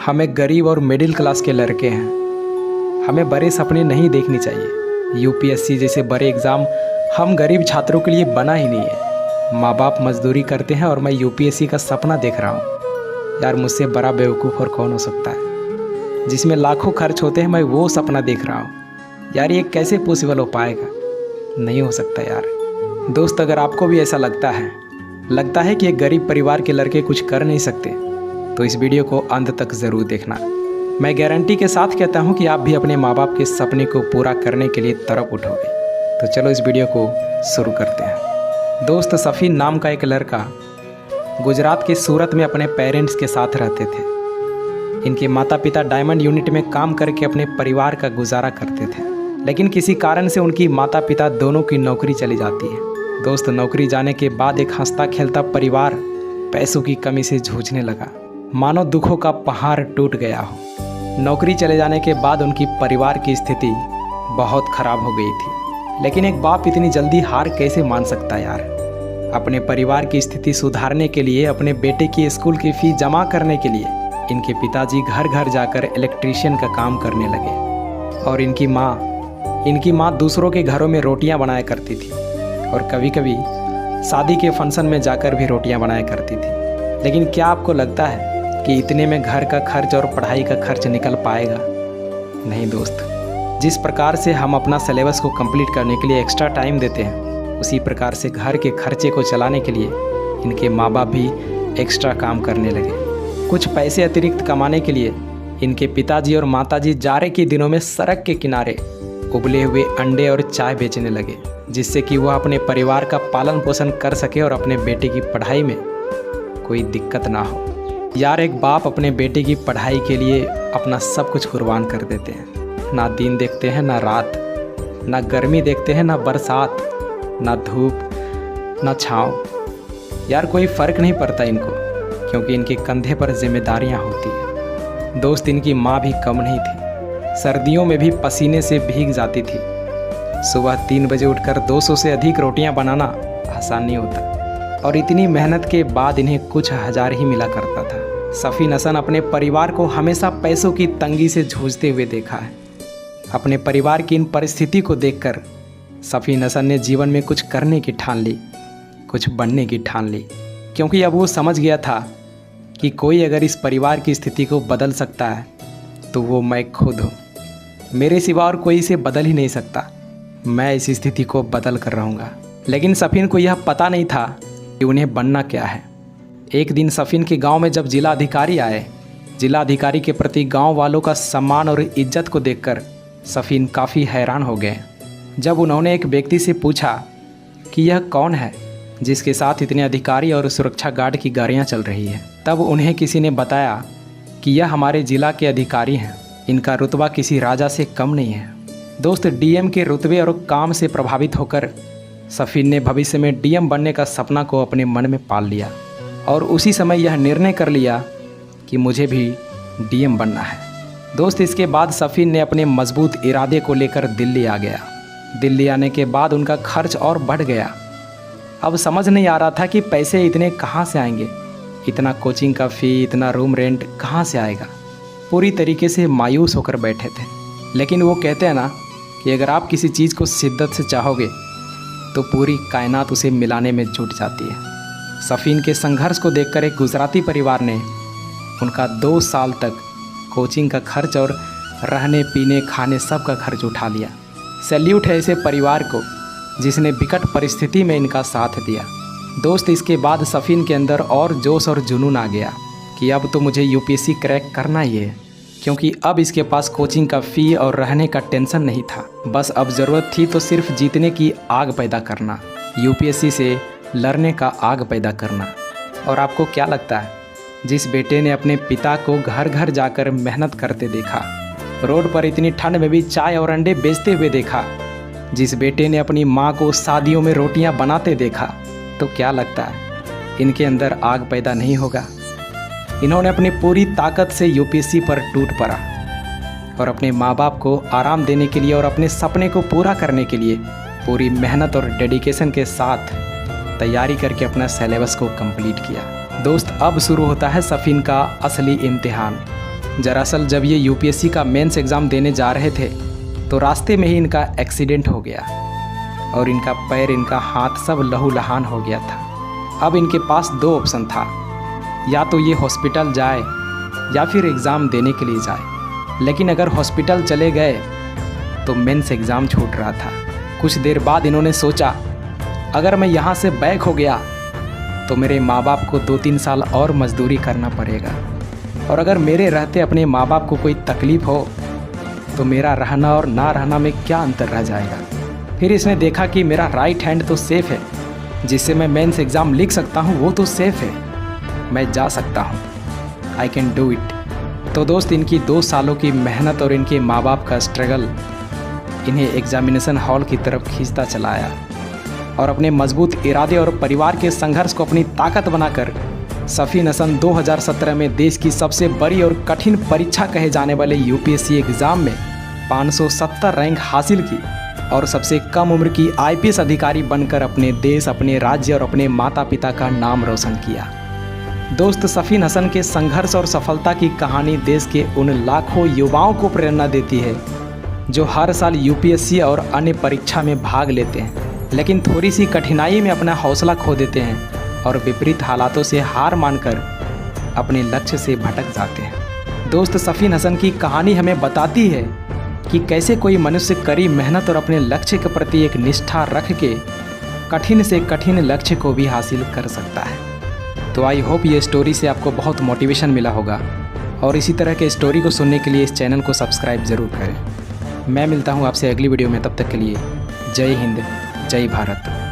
हम एक गरीब और मिडिल क्लास के लड़के हैं। हमें बड़े सपने नहीं देखने चाहिए। यूपीएससी जैसे बड़े एग्ज़ाम हम गरीब छात्रों के लिए बना ही नहीं है। माँ बाप मजदूरी करते हैं और मैं यूपीएससी का सपना देख रहा हूँ। यार मुझसे बड़ा बेवकूफ़ और कौन हो सकता है। जिसमें लाखों खर्च होते हैं मैं वो सपना देख रहा हूँ। यार ये कैसे पॉसिबल हो पाएगा? नहीं हो सकता यार। दोस्त अगर आपको भी ऐसा लगता है कि एक गरीब परिवार के लड़के कुछ कर नहीं सकते तो इस वीडियो को अंत तक ज़रूर देखना। मैं गारंटी के साथ कहता हूँ कि आप भी अपने माँ बाप के सपने को पूरा करने के लिए तड़प उठोगे। तो चलो इस वीडियो को शुरू करते हैं। दोस्त सफ़ीन नाम का एक लड़का गुजरात के सूरत में अपने पेरेंट्स के साथ रहते थे। इनके माता पिता डायमंड यूनिट में काम करके अपने परिवार का गुजारा करते थे, लेकिन किसी कारण से उनकी माता पिता दोनों की नौकरी चली जाती है। दोस्त नौकरी जाने के बाद एक हंसता खेलता परिवार पैसों की कमी से जूझने लगा, मानो दुखों का पहाड़ टूट गया हो। नौकरी चले जाने के बाद उनकी परिवार की स्थिति बहुत ख़राब हो गई थी, लेकिन एक बाप इतनी जल्दी हार कैसे मान सकता यार। अपने परिवार की स्थिति सुधारने के लिए, अपने बेटे की स्कूल की फ़ीस जमा करने के लिए इनके पिताजी घर घर जाकर इलेक्ट्रीशियन का काम करने लगे। और इनकी माँ दूसरों के घरों में रोटियां बनाया करती थी और कभी कभी शादी के फंक्शन में जाकर भी रोटियां बनाया करती थी। लेकिन क्या आपको लगता है कि इतने में घर का खर्च और पढ़ाई का खर्च निकल पाएगा? नहीं दोस्त। जिस प्रकार से हम अपना सिलेबस को कंप्लीट करने के लिए एक्स्ट्रा टाइम देते हैं, उसी प्रकार से घर के खर्चे को चलाने के लिए इनके माँ बाप भी एक्स्ट्रा काम करने लगे। कुछ पैसे अतिरिक्त कमाने के लिए इनके पिताजी और माताजी जाड़े के दिनों में सड़क के किनारे उबले हुए अंडे और चाय बेचने लगे, जिससे कि वह अपने परिवार का पालन पोषण कर सके और अपने बेटे की पढ़ाई में कोई दिक्कत ना हो। यार एक बाप अपने बेटे की पढ़ाई के लिए अपना सब कुछ कुर्बान कर देते हैं। ना दिन देखते हैं, ना रात, ना गर्मी देखते हैं, ना बरसात, ना धूप, ना छाँव। यार कोई फ़र्क नहीं पड़ता इनको, क्योंकि इनके कंधे पर जिम्मेदारियां होती हैं। दोस्त इनकी माँ भी कम नहीं थी। सर्दियों में भी पसीने से भीग जाती थी। सुबह 3 बजे उठकर 200 से अधिक रोटियां बनाना आसान नहीं होता, और इतनी मेहनत के बाद इन्हें कुछ हज़ार ही मिला करता था। सफ़ीन हसन अपने परिवार को हमेशा पैसों की तंगी से जूझते हुए देखा है। अपने परिवार की इन परिस्थिति को देखकर सफ़ीन हसन ने जीवन में कुछ करने की ठान ली, कुछ बनने की ठान ली, क्योंकि अब वो समझ गया था कि कोई अगर इस परिवार की स्थिति को बदल सकता है तो वो मैं खुद हूँ। मेरे सिवा और कोई इसे बदल ही नहीं सकता। मैं इस स्थिति को बदल कर रहूँगा। लेकिन सफ़ीन को यह पता नहीं था कि उन्हें बनना क्या है। एक दिन सफ़ीन के गांव में जब जिला अधिकारी आए, जिला अधिकारी के प्रति गांव वालों का सम्मान और इज्जत को देखकर सफ़ीन काफ़ी हैरान हो गए। जब उन्होंने एक व्यक्ति से पूछा कि यह कौन है जिसके साथ इतने अधिकारी और सुरक्षा गार्ड की गाड़ियाँ चल रही है, तब उन्हें किसी ने बताया कि यह हमारे ज़िला के अधिकारी हैं। इनका रुतबा किसी राजा से कम नहीं है। दोस्त डीएम के रुतबे और काम से प्रभावित होकर सफ़ीन ने भविष्य में डीएम बनने का सपना को अपने मन में पाल लिया, और उसी समय यह निर्णय कर लिया कि मुझे भी डीएम बनना है। दोस्त इसके बाद सफ़ीन ने अपने मजबूत इरादे को लेकर दिल्ली आ गया। दिल्ली आने के बाद उनका खर्च और बढ़ गया। अब समझ नहीं आ रहा था कि पैसे इतने कहाँ से आएंगे। इतना कोचिंग का फ़ी, इतना रूम रेंट कहाँ से आएगा। पूरी तरीके से मायूस होकर बैठे थे। लेकिन वो कहते हैं ना कि अगर आप किसी चीज़ को शिद्दत से चाहोगे तो पूरी कायनात उसे मिलाने में जुट जाती है। सफ़ीन के संघर्ष को देखकर एक गुजराती परिवार ने उनका 2 साल तक कोचिंग का खर्च और रहने पीने खाने सब का खर्च उठा लिया। सैल्यूट है ऐसे परिवार को जिसने विकट परिस्थिति में इनका साथ दिया। दोस्त इसके बाद सफ़ीन के अंदर और जोश और जुनून आ गया कि अब तो मुझे यूपीएससी क्रैक करना ही है, क्योंकि अब इसके पास कोचिंग का फ़ी और रहने का टेंशन नहीं था। बस अब ज़रूरत थी तो सिर्फ जीतने की आग पैदा करना, यूपीएससी से लड़ने का आग पैदा करना। और आपको क्या लगता है, जिस बेटे ने अपने पिता को घर घर जाकर मेहनत करते देखा, रोड पर इतनी ठंड में भी चाय और अंडे बेचते हुए देखा, जिस बेटे ने अपनी माँ को शादियों में रोटियां बनाते देखा, तो क्या लगता है इनके अंदर आग पैदा नहीं होगा? इन्होंने अपनी पूरी ताकत से यूपीएससी पर टूट पड़ा और अपने माँ बाप को आराम देने के लिए और अपने सपने को पूरा करने के लिए पूरी मेहनत और डेडिकेशन के साथ तैयारी करके अपना सिलेबस को कंप्लीट किया। दोस्त अब शुरू होता है सफ़ीन का असली इम्तिहान। दरअसल जब ये यूपीएससी का मेंस एग्ज़ाम देने जा रहे थे तो रास्ते में ही इनका एक्सीडेंट हो गया और इनका पैर, इनका हाथ सब लहूलुहान हो गया था। अब इनके पास दो ऑप्शन था, या तो ये हॉस्पिटल जाए या फिर एग्ज़ाम देने के लिए जाए। लेकिन अगर हॉस्पिटल चले गए तो मेंस एग्ज़ाम छूट रहा था। कुछ देर बाद इन्होंने सोचा, अगर मैं यहाँ से बैक हो गया तो मेरे माँ बाप को 2-3 साल और मजदूरी करना पड़ेगा, और अगर मेरे रहते अपने माँ बाप को कोई तकलीफ़ हो तो मेरा रहना और ना रहना में क्या अंतर रह जाएगा। फिर इसने देखा कि मेरा राइट हैंड तो सेफ़ है, जिससे मैं मेंस एग्ज़ाम लिख सकता हूँ, वो तो सेफ़ है, मैं जा सकता हूँ, आई कैन डू इट। तो दोस्त, इनकी 2 सालों की मेहनत और इनके माँ बाप का स्ट्रगल इन्हें एग्जामिनेशन हॉल की तरफ खींचता चला आया, और अपने मजबूत इरादे और परिवार के संघर्ष को अपनी ताकत बनाकर सफ़ीन हसन 2017 में देश की सबसे बड़ी और कठिन परीक्षा कहे जाने वाले यूपीएससी एग्ज़ाम में 570 रैंक हासिल की और सबसे कम उम्र की आईपीएस अधिकारी बनकर अपने देश, अपने राज्य और अपने माता पिता का नाम रोशन किया। दोस्त, सफ़ीन हसन के संघर्ष और सफलता की कहानी देश के उन लाखों युवाओं को प्रेरणा देती है जो हर साल यूपीएससी और अन्य परीक्षा में भाग लेते हैं, लेकिन थोड़ी सी कठिनाई में अपना हौसला खो देते हैं और विपरीत हालातों से हार मानकर अपने लक्ष्य से भटक जाते हैं। दोस्त, सफ़ीन हसन की कहानी हमें बताती है कि कैसे कोई मनुष्य कड़ी मेहनत और अपने लक्ष्य के प्रति एक निष्ठा रख के कठिन से कठिन लक्ष्य को भी हासिल कर सकता है। तो आई होप ये स्टोरी से आपको बहुत मोटिवेशन मिला होगा, और इसी तरह के स्टोरी को सुनने के लिए इस चैनल को सब्सक्राइब ज़रूर करें। मैं मिलता हूँ आपसे अगली वीडियो में, तब तक के लिए जय हिंद, जय भारत।